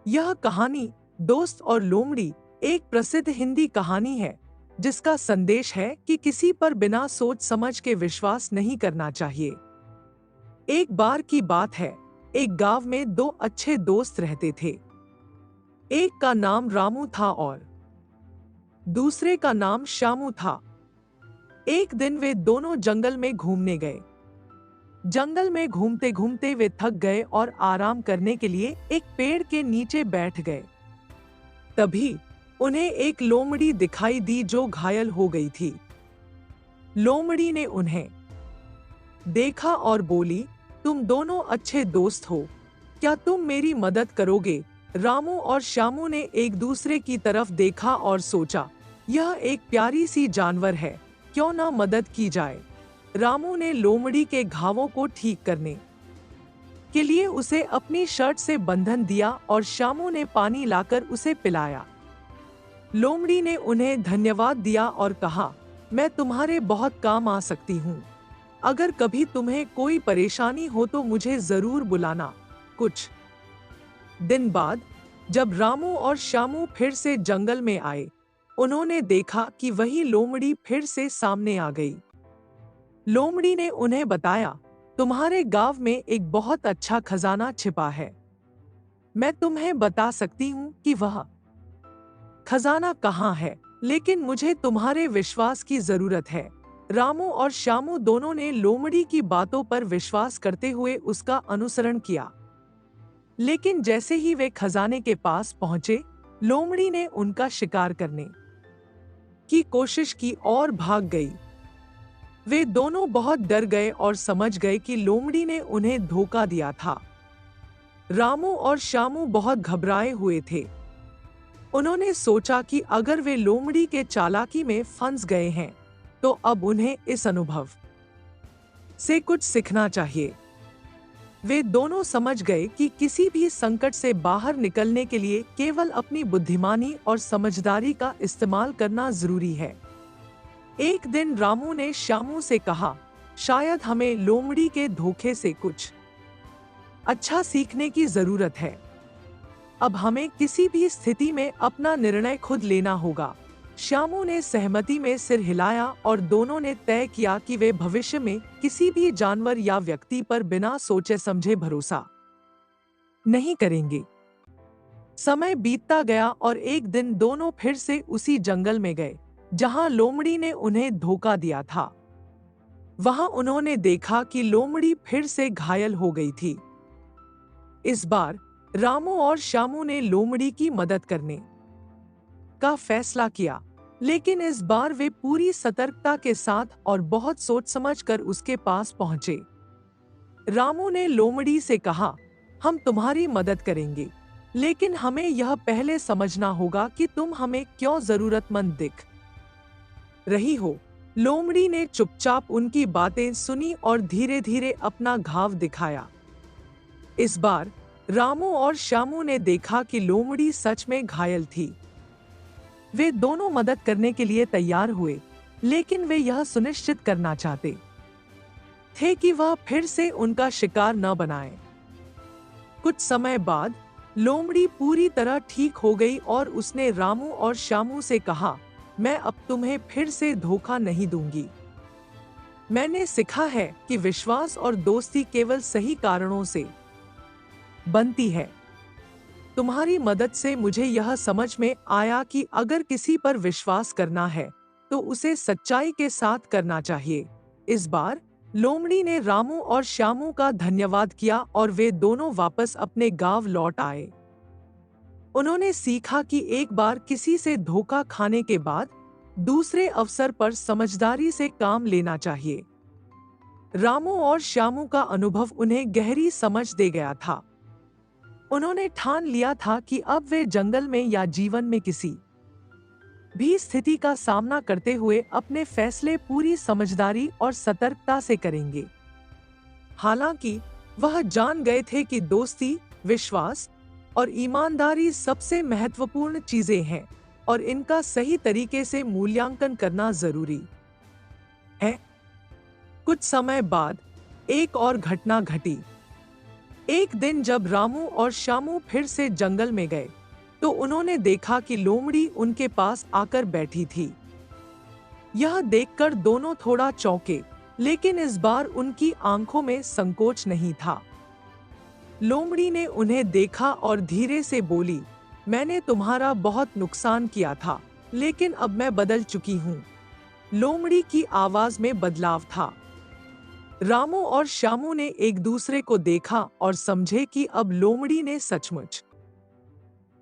यह कहानी दोस्त और लोमड़ी एक प्रसिद्ध हिंदी कहानी है जिसका संदेश है कि किसी पर बिना सोच समझ के विश्वास नहीं करना चाहिए। एक बार की बात है, एक गांव में दो अच्छे दोस्त रहते थे। एक का नाम रामू था और दूसरे का नाम श्यामू था। एक दिन वे दोनों जंगल में घूमने गए। जंगल में घूमते घूमते वे थक गए और आराम करने के लिए एक पेड़ के नीचे बैठ गए। तभी उन्हें एक लोमड़ी दिखाई दी जो घायल हो गई थी। लोमड़ी ने उन्हें देखा और बोली, तुम दोनों अच्छे दोस्त हो, क्या तुम मेरी मदद करोगे? रामू और श्यामू ने एक दूसरे की तरफ देखा और सोचा, यह एक प्यारी सी जानवर है, क्यों ना मदद की जाए। रामू ने लोमड़ी के घावों को ठीक करने के लिए उसे अपनी शर्ट से बंधन दिया और श्यामू ने पानी लाकर उसे पिलाया। लोमड़ी ने उन्हें धन्यवाद दिया और कहा, मैं तुम्हारे बहुत काम आ सकती हूँ। अगर कभी तुम्हें कोई परेशानी हो तो मुझे जरूर बुलाना। कुछ दिन बाद जब रामू और श्यामू फिर से जंगल में आए, उन्होंने देखा कि वही लोमड़ी फिर से सामने आ गई। लोमड़ी ने उन्हें बताया, तुम्हारे गांव में एक बहुत अच्छा खजाना छिपा है। मैं तुम्हें बता सकती हूँ कि वह खजाना कहाँ है, लेकिन मुझे तुम्हारे विश्वास की जरूरत है। रामू और श्यामू दोनों ने लोमड़ी की बातों पर विश्वास करते हुए उसका अनुसरण किया। लेकिन जैसे ही वे खजाने के पास पहुंचे, लोमड़ी ने उनका शिकार करने की कोशिश की और भाग गई। वे दोनों बहुत डर गए और समझ गए कि लोमड़ी ने उन्हें धोखा दिया था। रामू और श्यामू बहुत घबराए हुए थे। उन्होंने सोचा कि अगर वे लोमड़ी के चालाकी में फंस गए हैं, तो अब उन्हें इस अनुभव से कुछ सीखना चाहिए। वे दोनों समझ गए कि किसी भी संकट से बाहर निकलने के लिए केवल अपनी बुद्धिमानी और समझदारी का इस्तेमाल करना जरूरी है। एक दिन रामू ने श्यामू से कहा, शायद हमें लोमड़ी के धोखे से कुछ अच्छा सीखने की जरूरत है। अब हमें किसी भी स्थिति में अपना निर्णय खुद लेना होगा। श्यामू ने सहमति में सिर हिलाया और दोनों ने तय किया कि वे भविष्य में किसी भी जानवर या व्यक्ति पर बिना सोचे समझे भरोसा नहीं करेंगे। समय बीतता गया और एक दिन दोनों फिर से उसी जंगल में गए जहां लोमड़ी ने उन्हें धोखा दिया था। वहां उन्होंने देखा कि लोमड़ी फिर से घायल हो गई थी। इस बार रामू और श्यामू ने लोमड़ी की मदद करने का फैसला किया, लेकिन इस बार वे पूरी सतर्कता के साथ और बहुत सोच समझकर उसके पास पहुंचे। रामू ने लोमड़ी से कहा, हम तुम्हारी मदद करेंगे, लेकिन हमें यह पहले समझना होगा कि तुम हमें क्यों जरूरतमंद दिख रही हो। लोमड़ी ने चुपचाप उनकी बातें सुनी और धीरे धीरे अपना घाव दिखाया। इस बार रामू और श्यामू ने देखा कि लोमड़ी सच में घायल थी। वे दोनों मदद करने के लिए तैयार हुए, लेकिन वे यह सुनिश्चित करना चाहते थे कि वह फिर से उनका शिकार न बनाए। कुछ समय बाद लोमड़ी पूरी तरह ठीक हो गई और उसने रामू और श्यामू से कहा, मैं अब तुम्हें फिर से धोखा नहीं दूंगी। मैंने सीखा है कि विश्वास और दोस्ती केवल सही कारणों से बनती है। तुम्हारी मदद से मुझे यह समझ में आया कि अगर किसी पर विश्वास करना है तो उसे सच्चाई के साथ करना चाहिए। इस बार लोमड़ी ने रामू और श्यामू का धन्यवाद किया और वे दोनों वापस अपने गांव लौट आए। उन्होंने सीखा कि एक बार किसी से धोखा खाने के बाद दूसरे अवसर पर समझदारी से काम लेना चाहिए। रामू और श्यामू का अनुभव उन्हें गहरी समझ दे गया था। उन्होंने ठान लिया था कि अब वे जंगल में या जीवन में किसी भी स्थिति का सामना करते हुए अपने फैसले पूरी समझदारी और सतर्कता से करेंगे। हालांकि वह जान गए थे कि दोस्ती, विश्वास और ईमानदारी सबसे महत्वपूर्ण चीजें हैं और इनका सही तरीके से मूल्यांकन करना जरूरी है। कुछ समय बाद एक और घटना घटी। एक दिन जब रामू और श्यामू फिर से जंगल में गए तो उन्होंने देखा कि लोमड़ी उनके पास आकर बैठी थी। यह देखकर दोनों थोड़ा चौंके, लेकिन इस बार उनकी आंखों में संकोच नहीं था। लोमड़ी ने उन्हें देखा और धीरे से बोली, मैंने तुम्हारा बहुत नुकसान किया था, लेकिन अब मैं बदल चुकी हूँ। लोमड़ी की आवाज में बदलाव था। रामू और श्यामू ने एक दूसरे को देखा और समझे कि अब लोमड़ी ने सचमुच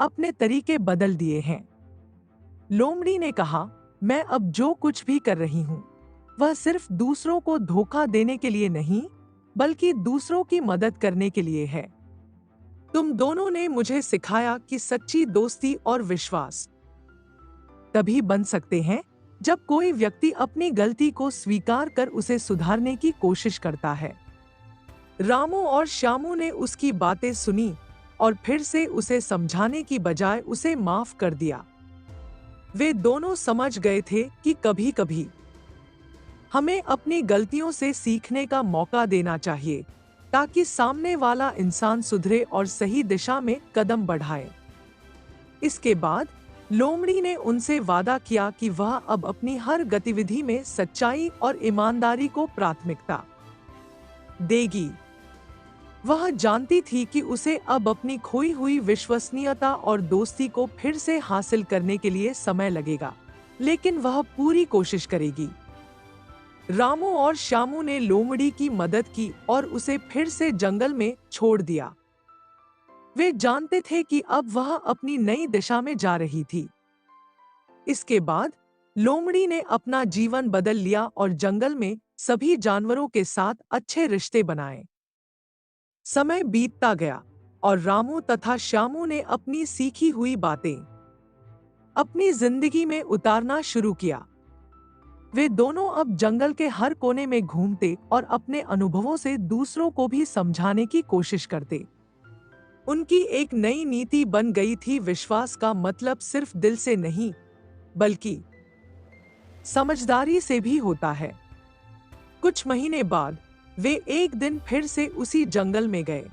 अपने तरीके बदल दिए हैं। लोमड़ी ने कहा, मैं अब जो कुछ भी कर रही हूँ वह सिर्फ दूसरों को धोखा देने के लिए नहीं, बल्कि दूसरों की मदद करने के लिए है। तुम दोनों ने मुझे सिखाया कि सच्ची दोस्ती और विश्वास तभी बन सकते हैं जब कोई व्यक्ति अपनी गलती को स्वीकार कर उसे सुधारने की कोशिश करता है। रामू और श्यामू ने उसकी बातें सुनी और फिर से उसे समझाने की बजाय उसे माफ कर दिया। वे दोनों समझ गए थे कि कभी-कभी हमें अपनी गलतियों से सीखने का मौका देना चाहिए, ताकि सामने वाला इंसान सुधरे और सही दिशा में कदम बढ़ाए। इसके बाद लोमड़ी ने उनसे वादा किया कि वह अब अपनी हर गतिविधि में सच्चाई और ईमानदारी को प्राथमिकता देगी। वह जानती थी कि उसे अब अपनी खोई हुई विश्वसनीयता और दोस्ती को फिर से हासिल करने के लिए समय लगेगा, लेकिन वह पूरी कोशिश करेगी। रामू और श्यामू ने लोमड़ी की मदद की और उसे फिर से जंगल में छोड़ दिया। वे जानते थे कि अब वह अपनी नई दिशा में जा रही थी। इसके बाद लोमड़ी ने अपना जीवन बदल लिया और जंगल में सभी जानवरों के साथ अच्छे रिश्ते बनाए। समय बीतता गया और रामू तथा श्यामू ने अपनी सीखी हुई बातें अपनी जिंदगी में उतारना शुरू किया। वे दोनों अब जंगल के हर कोने में घूमते और अपने अनुभवों से दूसरों को भी समझाने की कोशिश करते। उनकी एक नई नीति बन गई थी, विश्वास का मतलब सिर्फ दिल से नहीं, बल्कि समझदारी से भी होता है। कुछ महीने बाद वे एक दिन फिर से उसी जंगल में गए।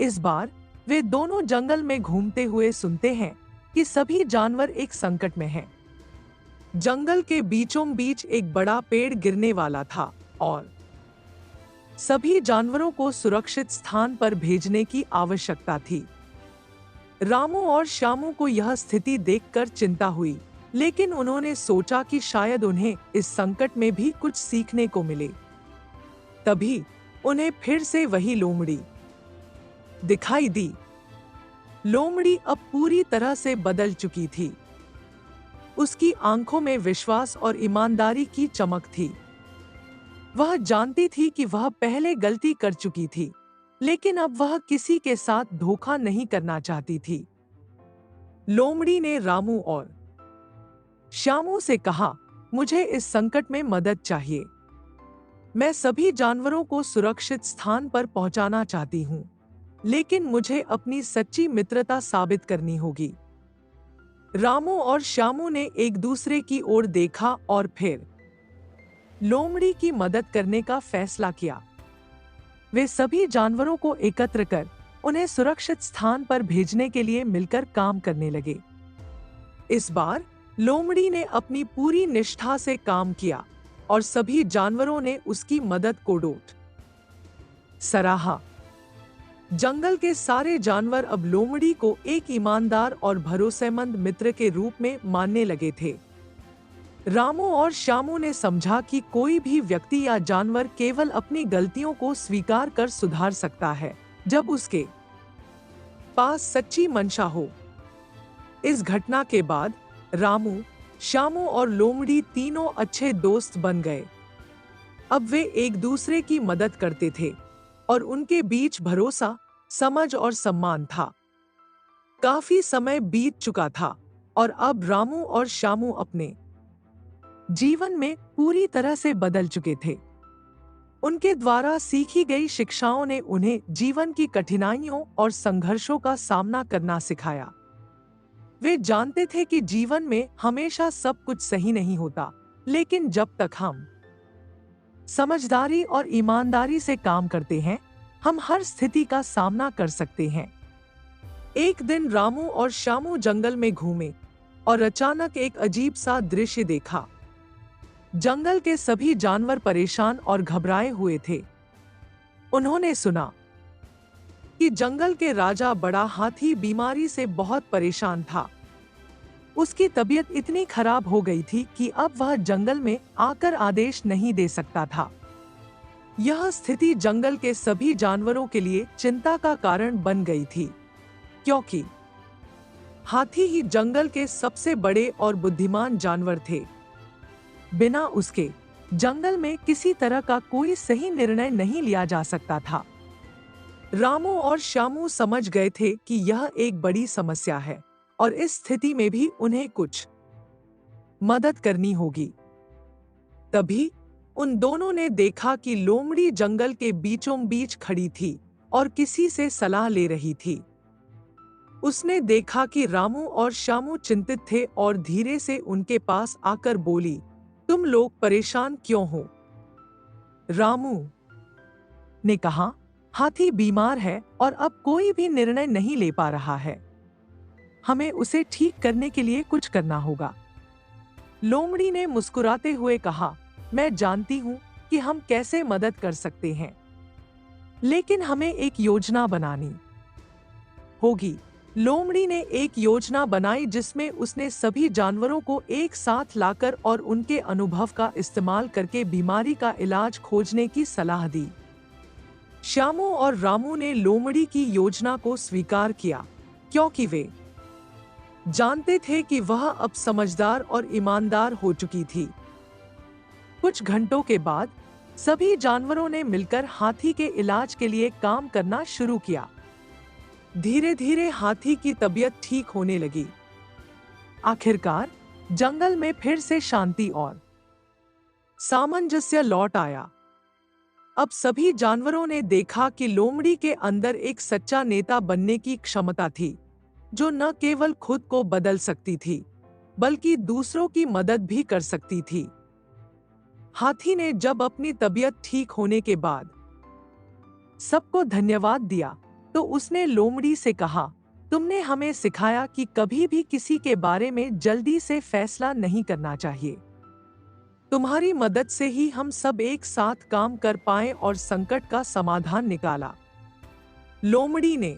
इस बार वे दोनों जंगल में घूमते हुए सुनते हैं कि सभी जानवर एक संकट में हैं। जंगल के बीचों बीच एक बड़ा पेड़ गिरने वाला था और सभी जानवरों को सुरक्षित स्थान पर भेजने की आवश्यकता थी। रामू और श्यामू को यह स्थिति देखकर चिंता हुई, लेकिन उन्होंने सोचा कि शायद उन्हें इस संकट में भी कुछ सीखने को मिले। तभी उन्हें फिर से वही लोमड़ी दिखाई दी। लोमड़ी अब पूरी तरह से बदल चुकी थी। उसकी आंखों में विश्वास और ईमानदारी की चमक थी। वह जानती थी कि वह पहले गलती कर चुकी थी, लेकिन अब वह किसी के साथ धोखा नहीं करना चाहती थी। लोमड़ी ने रामू और श्यामू से कहा, मुझे इस संकट में मदद चाहिए। मैं सभी जानवरों को सुरक्षित स्थान पर पहुंचाना चाहती हूं, लेकिन मुझे अपनी सच्ची मित्रता साबित करनी होगी। रामू और श्यामू ने एक दूसरे की ओर देखा और फिर लोमड़ी की मदद करने का फैसला किया। वे सभी जानवरों को एकत्र कर उन्हें सुरक्षित स्थान पर भेजने के लिए मिलकर काम करने लगे। इस बार लोमड़ी ने अपनी पूरी निष्ठा से काम किया और सभी जानवरों ने उसकी मदद को डोट सराहा। जंगल के सारे जानवर अब लोमड़ी को एक ईमानदार और भरोसेमंद मित्र के रूप में मानने लगे थे। रामू और श्यामू ने समझा कि कोई भी व्यक्ति या जानवर केवल अपनी गलतियों को स्वीकार कर सुधार सकता है, जब उसके पास सच्ची मंशा हो। इस घटना के बाद रामू, श्यामू और लोमड़ी तीनों अच्छे दोस्त बन गए। अब वे एक दूसरे की मदद करते थे और उनके बीच भरोसा, समझ और सम्मान था। काफी समय बीत चुका था और अब रामू और श्यामू अपने जीवन में पूरी तरह से बदल चुके थे। उनके द्वारा सीखी गई शिक्षाओं ने उन्हें जीवन की कठिनाइयों और संघर्षों का सामना करना सिखाया। वे जानते थे कि जीवन में हमेशा सब कुछ सही नहीं होता, लेकिन जब तक हम समझदारी और ईमानदारी से काम करते हैं, हम हर स्थिति का सामना कर सकते हैं। एक दिन रामू और श्यामू जंगल में घूमे और अचानक एक अजीब सा दृश्य देखा। जंगल के सभी जानवर परेशान और घबराए हुए थे। उन्होंने सुना कि जंगल के राजा बड़ा हाथी बीमारी से बहुत परेशान था। उसकी तबीयत इतनी खराब हो गई थी कि अब वह जंगल में आकर आदेश नहीं दे सकता था। यह स्थिति जंगल के सभी जानवरों के लिए चिंता का कारण बन गई थी, क्योंकि हाथी ही जंगल के सबसे बड़े और बुद्धिमान जानवर थे। बिना उसके जंगल में किसी तरह का कोई सही निर्णय नहीं लिया जा सकता था। रामू और श्यामू समझ गए थे कि यह एक बड़ी समस्या है और इस स्थिति में भी उन्हें कुछ मदद करनी होगी। तभी उन दोनों ने देखा कि लोमड़ी जंगल के बीचों बीच खड़ी थी और किसी से सलाह ले रही थी। उसने देखा कि रामू और श्यामू चिंतित थे और धीरे से उनके पास आकर बोली, तुम लोग परेशान क्यों हो? रामू ने कहा, हाथी बीमार है और अब कोई भी निर्णय नहीं ले पा रहा है। हमें उसे ठीक करने के लिए कुछ करना होगा। लोमड़ी ने मुस्कुराते हुए कहा, मैं जानती हूं कि हम कैसे मदद कर सकते हैं, लेकिन हमें एक योजना बनानी होगी। लोमड़ी ने एक योजना बनाई जिसमें उसने सभी जानवरों को एक साथ लाकर और उनके अनुभव का इस्तेमाल करके बीमारी का इलाज खोजने की सलाह दी। श्यामू और रामू ने लोमड़ी की योजना को स्वीकार किया, क्योंकि वे जानते थे कि वह अब समझदार और ईमानदार हो चुकी थी। कुछ घंटों के बाद सभी जानवरों ने मिलकर हाथी के इलाज के लिए काम करना शुरू किया। धीरे धीरे हाथी की तबीयत ठीक होने लगी। आखिरकार जंगल में फिर से शांति और सामंजस्य लौट आया। अब सभी जानवरों ने देखा कि लोमड़ी के अंदर एक सच्चा नेता बनने की क्षमता थी, जो न केवल खुद को बदल सकती थी, बल्कि दूसरों की मदद भी कर सकती थी। हाथी ने जब अपनी तबीयत ठीक होने के बाद सबको धन्यवाद दिया, तो उसने लोमड़ी से कहा, तुमने हमें सिखाया कि कभी भी किसी के बारे में जल्दी से फैसला नहीं करना चाहिए। तुम्हारी मदद से ही हम सब एक साथ काम कर पाए और संकट का समाधान निकाला। लोमड़ी ने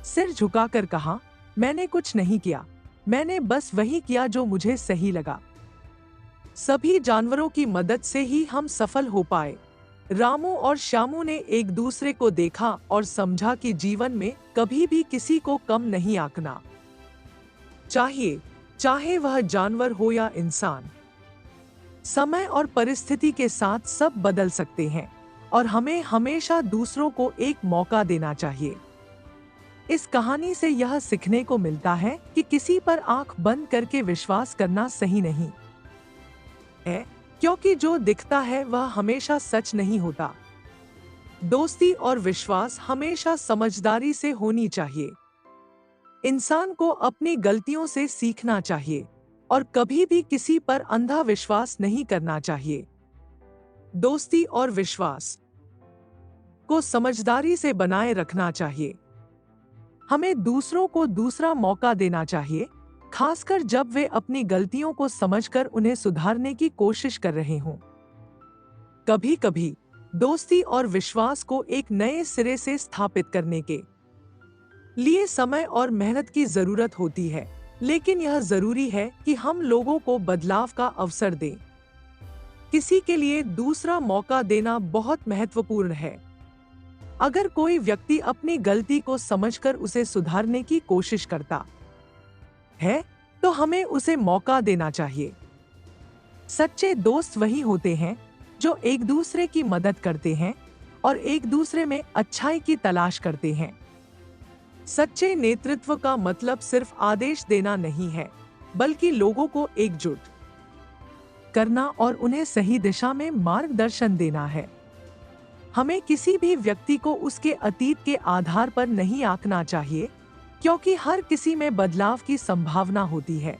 सिर झुकाकर कहा, मैंने कुछ नहीं किया, मैंने बस वही किया जो मुझे सही लगा। सभी जानवरों की मदद से ही हम सफल हो पाए। रामू और श्यामू ने एक दूसरे को देखा और समझा कि जीवन में कभी भी किसी को कम नहीं आंकना चाहिए, चाहे वह जानवर हो या इंसान। समय और परिस्थिति के साथ सब बदल सकते हैं और हमें हमेशा दूसरों को एक मौका देना चाहिए। इस कहानी से यह सीखने को मिलता है कि किसी पर आंख बंद करके विश्वास करना सही नहीं है, क्योंकि जो दिखता है वह हमेशा सच नहीं होता। दोस्ती और विश्वास हमेशा समझदारी से होनी चाहिए। इंसान को अपनी गलतियों से सीखना चाहिए और कभी भी किसी पर अंधा विश्वास नहीं करना चाहिए। दोस्ती और विश्वास को समझदारी से बनाए रखना चाहिए। हमें दूसरों को दूसरा मौका देना चाहिए, खासकर जब वे अपनी गलतियों को समझकर उन्हें सुधारने की कोशिश कर रहे हों। कभी कभी दोस्ती और विश्वास को एक नए सिरे से स्थापित करने के लिए समय और मेहनत की जरूरत होती है, लेकिन यह जरूरी है कि हम लोगों को बदलाव का अवसर दें। किसी के लिए दूसरा मौका देना बहुत महत्वपूर्ण है। अगर कोई व्यक्ति अपनी गलती को समझकर उसे सुधारने की कोशिश करता है, तो हमें उसे मौका देना चाहिए। सच्चे दोस्त वही होते हैं जो एक दूसरे की मदद करते हैं और एक दूसरे में अच्छाई की तलाश करते हैं। सच्चे नेतृत्व का मतलब सिर्फ आदेश देना नहीं है, बल्कि लोगों को एकजुट करना और उन्हें सही दिशा में मार्गदर्शन देना है। हमें किसी भी व्यक्ति को उसके अतीत के आधार पर नहीं आंकना चाहिए, क्योंकि हर किसी में बदलाव की संभावना होती है।